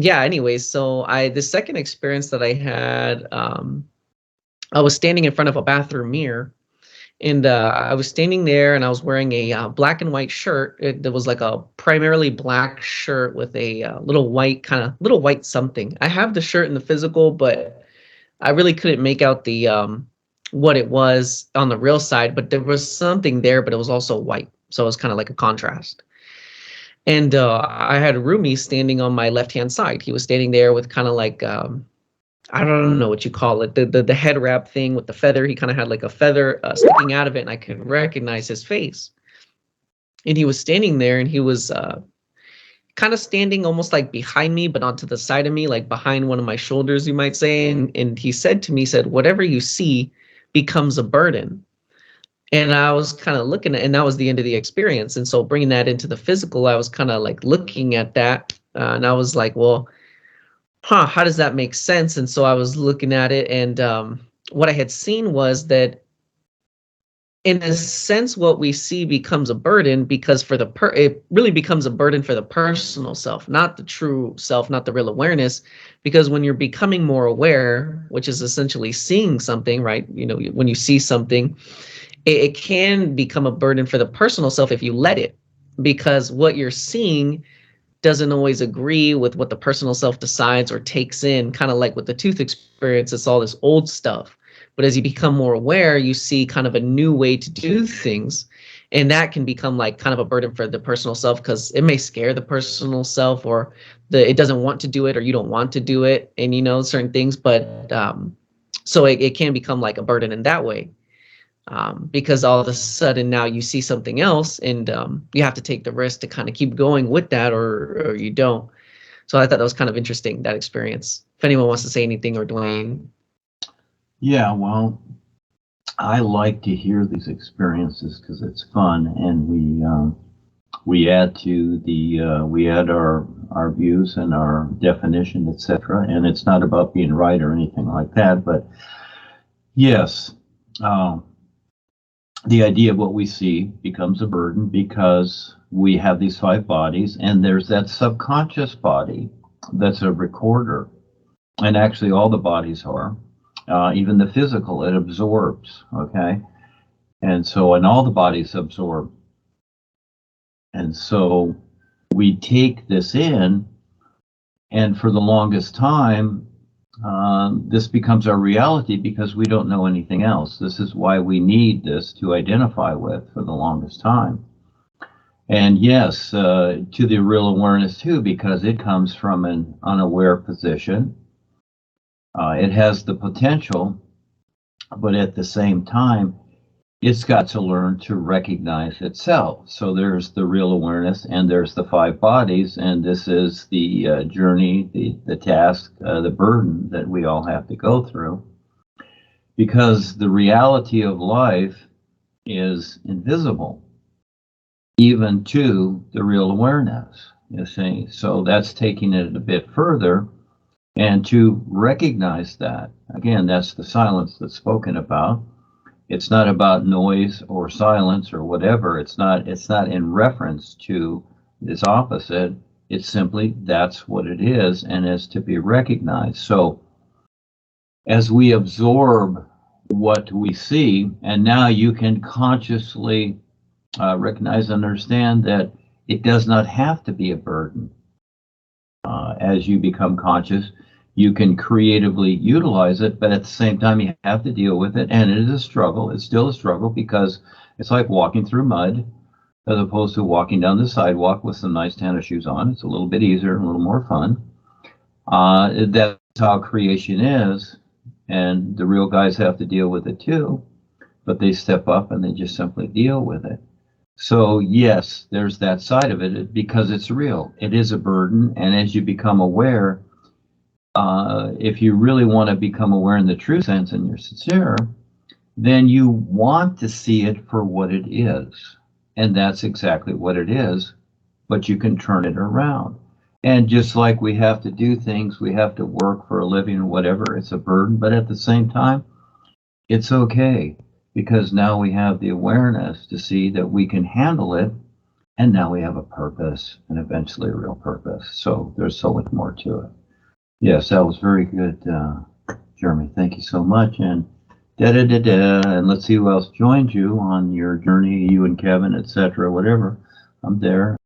yeah, anyways, so the second experience that I had, I was standing in front of a bathroom mirror, and I was standing there, and I was wearing a black and white shirt. It was like a primarily black shirt with a little white something. I have the shirt in the physical, but I really couldn't make out the what it was on the real side. But there was something there, but it was also white, so it was kind of like a contrast. And I had a roomie standing on my left hand side. He was standing there with kind of like I don't know what you call it, the head wrap thing with the feather. He kind of had like a feather sticking out of it, and I could recognize his face. And he was standing there, and he was kind of standing almost like behind me, but onto the side of me, like behind one of my shoulders, you might say. And he said to me, he said, "Whatever you see becomes a burden." And I was kind of looking at, and that was the end of the experience. And so bringing that into the physical, I was kind of like looking at that, and I was like, well, how does that make sense? And so I was looking at it, and what I had seen was that, in a sense, what we see becomes a burden because it really becomes a burden for the personal self, not the true self, not the real awareness. Because when you're becoming more aware, which is essentially seeing something, right? You know, when you see something, it can become a burden for the personal self if you let it, because what you're seeing doesn't always agree with what the personal self decides or takes in. Kind of like with the tooth experience, it's all this old stuff. But as you become more aware, you see kind of a new way to do things. And that can become like kind of a burden for the personal self, because it may scare the personal self, or it doesn't want to do it, or you don't want to do it, and you know, certain things. But so it can become like a burden in that way. Because all of a sudden now you see something else, and you have to take the risk to kind of keep going with that, or you don't. So I thought that was kind of interesting, that experience. If anyone wants to say anything, or Duane. Yeah, well, I like to hear these experiences because it's fun, and we add to the we add our views and our definition, etc. And it's not about being right or anything like that, but yes. The idea of what we see becomes a burden because we have these 5 bodies, and there's that subconscious body that's a recorder. And actually all the bodies are, even the physical, it absorbs, okay? And all the bodies absorb. And so we take this in, and for the longest time, this becomes our reality because we don't know anything else. This is why we need this to identify with for the longest time. And yes, to the real awareness too, because it comes from an unaware position. It has the potential, but at the same time, it's got to learn to recognize itself. So there's the real awareness, and there's the 5 bodies, and this is the journey, the task, the burden that we all have to go through. Because the reality of life is invisible, even to the real awareness, you see. So that's taking it a bit further, and to recognize that, again, that's the silence that's spoken about. It's not about noise or silence or whatever. It's not in reference to this opposite. It's simply that's what it is, and is to be recognized. So as we absorb what we see, and now you can consciously recognize and understand that it does not have to be a burden. As you become conscious, you can creatively utilize it, but at the same time, you have to deal with it. And it is a struggle. It's still a struggle because it's like walking through mud as opposed to walking down the sidewalk with some nice tennis shoes on. It's a little bit easier and a little more fun. That's how creation is. And the real guys have to deal with it too, but they step up and they just simply deal with it. So yes, there's that side of it because it's real. It is a burden. And as you become aware, if you really want to become aware in the true sense and you're sincere, then you want to see it for what it is. And that's exactly what it is, but you can turn it around. And just like we have to do things, we have to work for a living or whatever, it's a burden, but at the same time, it's okay, because now we have the awareness to see that we can handle it And now we have a purpose and eventually a real purpose. So there's so much more to it. Yes, that was very good, Jeremy. Thank you so much. And and let's see who else joined you on your journey, you and Kevin, etc., whatever. I'm there.